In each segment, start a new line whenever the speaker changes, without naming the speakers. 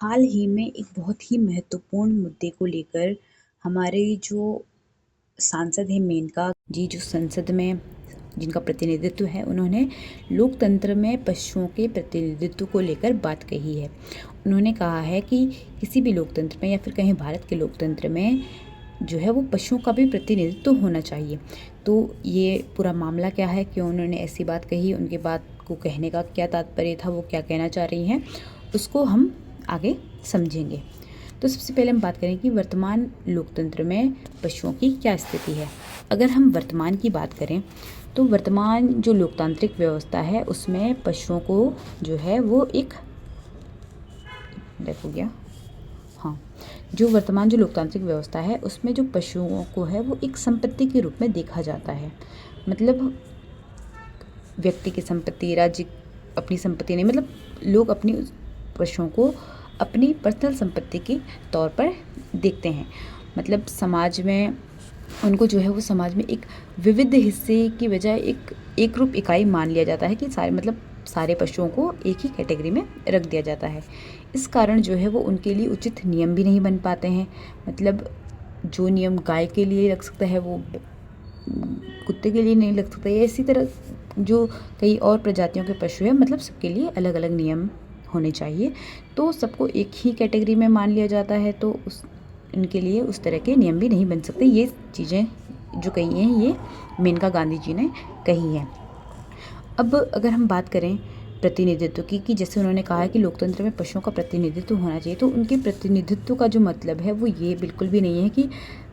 हाल ही में एक बहुत ही महत्वपूर्ण मुद्दे को लेकर हमारे जो सांसद हैं मेनका जी, जो संसद में जिनका प्रतिनिधित्व है, उन्होंने लोकतंत्र में पशुओं के प्रतिनिधित्व को लेकर बात कही है। उन्होंने कहा है कि किसी भी लोकतंत्र में या फिर कहीं भारत के लोकतंत्र में जो है वो पशुओं का भी प्रतिनिधित्व होना चाहिए। तो ये पूरा मामला क्या है, क्यों उन्होंने ऐसी बात कही, उनके बात को कहने का क्या तात्पर्य था, वो क्या कहना चाह रही हैं, उसको हम आगे समझेंगे। तो सबसे पहले हम बात करें कि वर्तमान लोकतंत्र में पशुओं की क्या स्थिति है। अगर हम वर्तमान की बात करें तो वर्तमान जो लोकतांत्रिक व्यवस्था है उसमें पशुओं को जो है वो एक देखो गया हाँ जो वर्तमान जो लोकतांत्रिक व्यवस्था है उसमें जो पशुओं को है वो एक संपत्ति के रूप में देखा जाता है। मतलब व्यक्ति की संपत्ति, राज्य अपनी संपत्ति नहीं, मतलब लोग अपनी पशुओं को अपनी पर्सनल संपत्ति के तौर पर देखते हैं। मतलब समाज में उनको जो है वो समाज में एक विविध हिस्से की बजाय एक रूप इकाई मान लिया जाता है कि सारे पशुओं को एक ही कैटेगरी में रख दिया जाता है। इस कारण जो है वो उनके लिए उचित नियम भी नहीं बन पाते हैं। मतलब जो नियम गाय के लिए लग सकता है वो कुत्ते के लिए नहीं लग सकता है। इसी तरह जो कई और प्रजातियों के पशु हैं, मतलब सबके लिए अलग अलग नियम होने चाहिए। तो सबको एक ही कैटेगरी में मान लिया जाता है, तो इनके लिए उस तरह के नियम भी नहीं बन सकते। ये चीज़ें जो कही हैं ये मेनका गांधी जी ने कही हैं। अब अगर हम बात करें प्रतिनिधित्व की, कि जैसे उन्होंने कहा है कि लोकतंत्र में पशुओं का प्रतिनिधित्व होना चाहिए, तो उनके प्रतिनिधित्व का जो मतलब है वो ये बिल्कुल भी नहीं है कि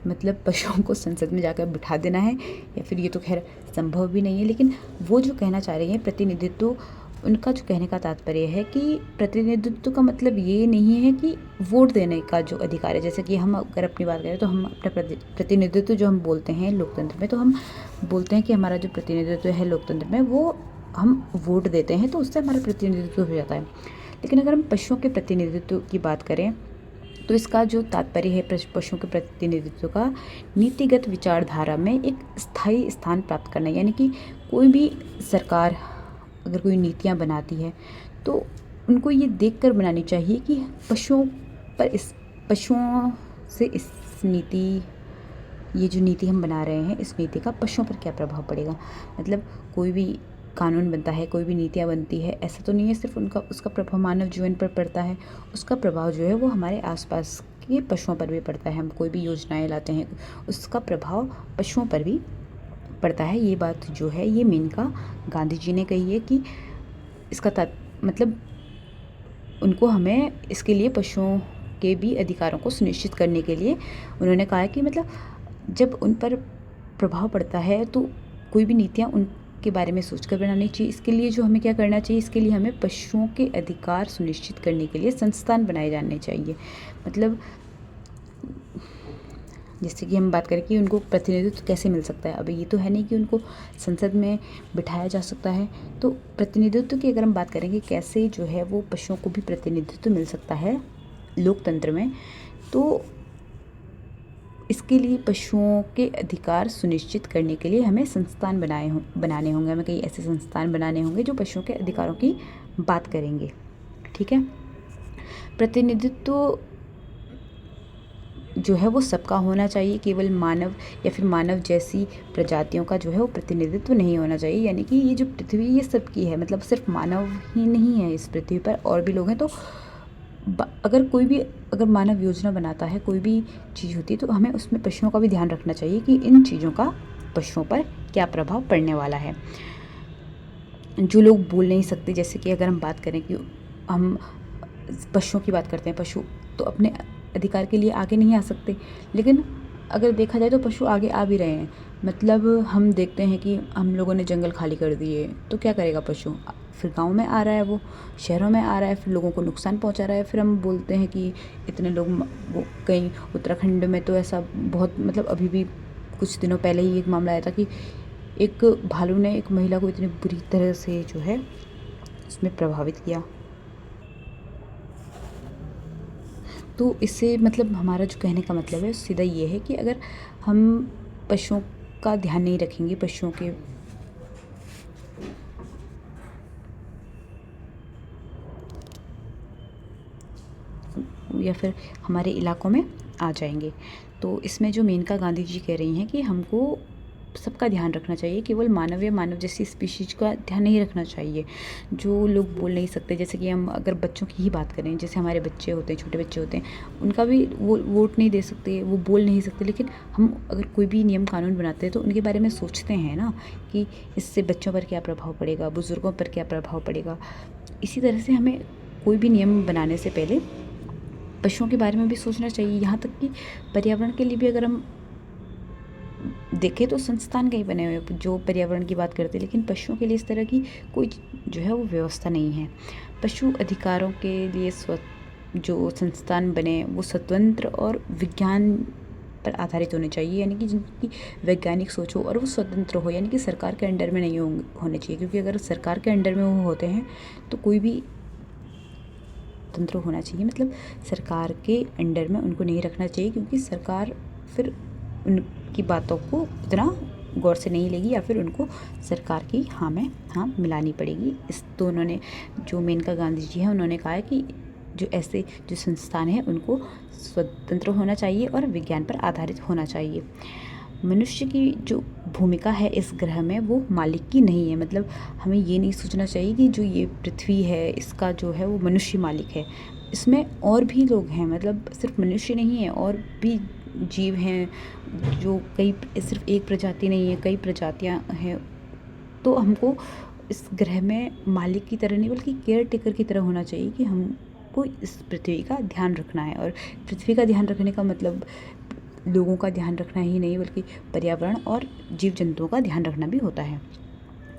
मतलब पशुओं को संसद में जाकर बिठा देना है, या फिर ये तो खैर संभव भी नहीं है। लेकिन वो जो कहना चाह रही हैं प्रतिनिधित्व, उनका जो कहने का तात्पर्य है कि प्रतिनिधित्व का मतलब ये नहीं है कि वोट देने का जो अधिकार है। जैसे कि हम अगर अपनी बात करें तो हम अपना प्रतिनिधित्व जो हम बोलते हैं लोकतंत्र में, तो हम बोलते हैं कि हमारा जो प्रतिनिधित्व है लोकतंत्र में वो हम वोट देते हैं, तो उससे हमारा प्रतिनिधित्व हो जाता है। लेकिन अगर हम पशुओं के प्रतिनिधित्व की बात करें तो इसका जो तात्पर्य है पशुओं के प्रतिनिधित्व का नीतिगत विचारधारा में एक स्थायी स्थान प्राप्त करना। यानी कि कोई भी सरकार अगर कोई नीतियाँ बनाती है तो उनको ये देखकर बनानी चाहिए कि पशुओं से इस नीति ये जो नीति हम बना रहे हैं, इस नीति का पशुओं पर क्या प्रभाव पड़ेगा। मतलब कोई भी कानून बनता है, कोई भी नीतियाँ बनती है, ऐसा तो नहीं है सिर्फ उसका प्रभाव मानव जीवन पर पड़ता है। उसका प्रभाव जो है वो हमारे आसपास के पशुओं पर भी पड़ता है। हम कोई भी योजनाएं लाते हैं उसका प्रभाव पशुओं पर भी पड़ता है। ये बात जो है ये मेनका गांधी जी ने कही है कि इसका मतलब उनको हमें इसके लिए पशुओं के भी अधिकारों को सुनिश्चित करने के लिए उन्होंने कहा है कि मतलब जब उन पर प्रभाव पड़ता है तो कोई भी नीतियाँ उनके बारे में सोचकर बनानी चाहिए। इसके लिए जो हमें क्या करना चाहिए, इसके लिए हमें पशुओं के अधिकार सुनिश्चित करने के लिए संस्थान बनाए जाने चाहिए। मतलब जैसे कि हम बात करें कि उनको प्रतिनिधित्व कैसे मिल सकता है। अब ये तो है नहीं कि उनको संसद में बिठाया जा सकता है। तो प्रतिनिधित्व की अगर हम बात करें कि कैसे जो है वो पशुओं को भी प्रतिनिधित्व मिल सकता है लोकतंत्र में, तो इसके लिए पशुओं के अधिकार सुनिश्चित करने के लिए हमें संस्थान बनाने होंगे। हमें कई ऐसे संस्थान बनाने होंगे जो पशुओं के अधिकारों की बात करेंगे। ठीक है। प्रतिनिधित्व जो है वो सबका होना चाहिए, केवल मानव या फिर मानव जैसी प्रजातियों का जो है वो प्रतिनिधित्व नहीं होना चाहिए। यानी कि ये जो पृथ्वी ये सबकी है, मतलब सिर्फ मानव ही नहीं है इस पृथ्वी पर, और भी लोग हैं। तो अगर मानव योजना बनाता है, कोई भी चीज़ होती है, तो हमें उसमें पशुओं का भी ध्यान रखना चाहिए कि इन चीज़ों का पशुओं पर क्या प्रभाव पड़ने वाला है। जो लोग बोल नहीं सकते, जैसे कि अगर हम बात करें कि हम पशुओं की बात करते हैं, पशु तो अपने अधिकार के लिए आगे नहीं आ सकते, लेकिन अगर देखा जाए तो पशु आगे आ भी रहे हैं। मतलब हम देखते हैं कि हम लोगों ने जंगल खाली कर दिए, तो क्या करेगा पशु, फिर गांव में आ रहा है, वो शहरों में आ रहा है, फिर लोगों को नुकसान पहुंचा रहा है। फिर हम बोलते हैं कि इतने लोग वो कहीं उत्तराखंड में तो ऐसा बहुत, मतलब अभी भी कुछ दिनों पहले ही एक मामला आया था कि एक भालू ने एक महिला को इतनी बुरी तरह से जो है उसमें प्रभावित किया। तो इससे मतलब हमारा जो कहने का मतलब है सीधा ये है कि अगर हम पशुओं का ध्यान नहीं रखेंगे, पशुओं के या फिर हमारे इलाकों में आ जाएंगे। तो इसमें जो मेनका गांधी जी कह रही हैं कि हमको सबका ध्यान रखना चाहिए, केवल मानव या मानव जैसी स्पीशीज का ध्यान नहीं रखना चाहिए। जो लोग बोल नहीं सकते, जैसे कि हम अगर बच्चों की ही बात करें, जैसे हमारे बच्चे होते हैं, छोटे बच्चे होते हैं, उनका भी वो वोट नहीं दे सकते, वो बोल नहीं सकते, लेकिन हम अगर कोई भी नियम कानून बनाते हैं तो उनके बारे में सोचते हैं ना कि इससे बच्चों पर क्या प्रभाव पड़ेगा, बुज़ुर्गों पर क्या प्रभाव पड़ेगा। इसी तरह से हमें कोई भी नियम बनाने से पहले पशुओं के बारे में भी सोचना चाहिए। यहाँ तक कि पर्यावरण के लिए भी अगर हम देखें तो संस्थान कहीं बने हुए हैं जो पर्यावरण की बात करते हैं, लेकिन पशुओं के लिए इस तरह की कोई जो है वो व्यवस्था नहीं है। पशु अधिकारों के लिए जो संस्थान बने वो स्वतंत्र और विज्ञान पर आधारित होने चाहिए, यानी कि जिनकी वैज्ञानिक सोच हो और वो स्वतंत्र हो, यानी कि सरकार के अंडर में नहीं होने चाहिए, क्योंकि अगर सरकार के अंडर में वो होते हैं तो कोई भी तंत्र होना चाहिए, मतलब सरकार के अंडर में उनको नहीं रखना चाहिए, क्योंकि सरकार फिर उनकी बातों को इतना गौर से नहीं लेगी या फिर उनको सरकार की हाँ में हाँ मिलानी पड़ेगी। इस तो उन्होंने जो मेनका गांधी जी हैं उन्होंने कहा है कि जो ऐसे जो संस्थान हैं उनको स्वतंत्र होना चाहिए और विज्ञान पर आधारित होना चाहिए। मनुष्य की जो भूमिका है इस ग्रह में वो मालिक की नहीं है, मतलब हमें ये नहीं सोचना चाहिए कि जो ये पृथ्वी है इसका जो है वो मनुष्य मालिक है। इसमें और भी लोग हैं, मतलब सिर्फ मनुष्य नहीं है, और भी जीव हैं जो कई, सिर्फ एक प्रजाति नहीं है, कई प्रजातियां हैं। तो हमको इस ग्रह में मालिक की तरह नहीं बल्कि केयर टेकर की तरह होना चाहिए कि हमको इस पृथ्वी का ध्यान रखना है। और पृथ्वी का ध्यान रखने का मतलब लोगों का ध्यान रखना ही नहीं बल्कि पर्यावरण और जीव जंतुओं का ध्यान रखना भी होता है।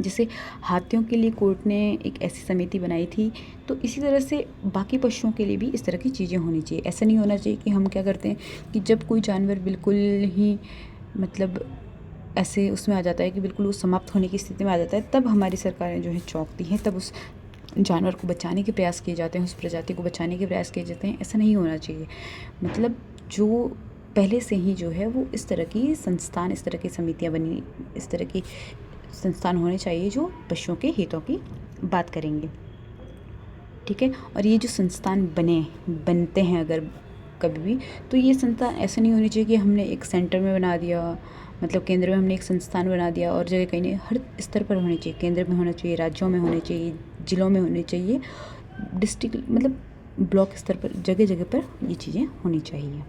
जैसे हाथियों के लिए कोर्ट ने एक ऐसी समिति बनाई थी, तो इसी तरह से बाकी पशुओं के लिए भी इस तरह की चीज़ें होनी चाहिए। ऐसा नहीं होना चाहिए कि हम क्या करते हैं कि जब कोई जानवर बिल्कुल ही मतलब ऐसे उसमें आ जाता है कि बिल्कुल वो समाप्त होने की स्थिति में आ जाता है, तब हमारी सरकारें जो है चौंकती हैं, तब उस जानवर को बचाने के प्रयास किए जाते हैं, उस प्रजाति को बचाने के प्रयास किए जाते हैं। ऐसा नहीं होना चाहिए। मतलब जो पहले से ही जो है वो इस तरह की संस्थान, इस तरह की समितियाँ बनी, इस तरह की संस्थान होने चाहिए जो पशुओं के हितों की बात करेंगे, ठीक है। और ये जो संस्थान बनते हैं अगर कभी भी, तो ये संस्थान ऐसा नहीं होनी चाहिए कि हमने एक सेंटर में बना दिया, मतलब केंद्र में हमने एक संस्थान बना दिया और जगह कहीं नहीं, हर स्तर पर होने चाहिए। केंद्र में होना चाहिए, राज्यों में होने चाहिए, जिलों में होने चाहिए, डिस्ट्रिक्ट मतलब ब्लॉक स्तर पर, जगह जगह पर ये चीज़ें होनी चाहिए।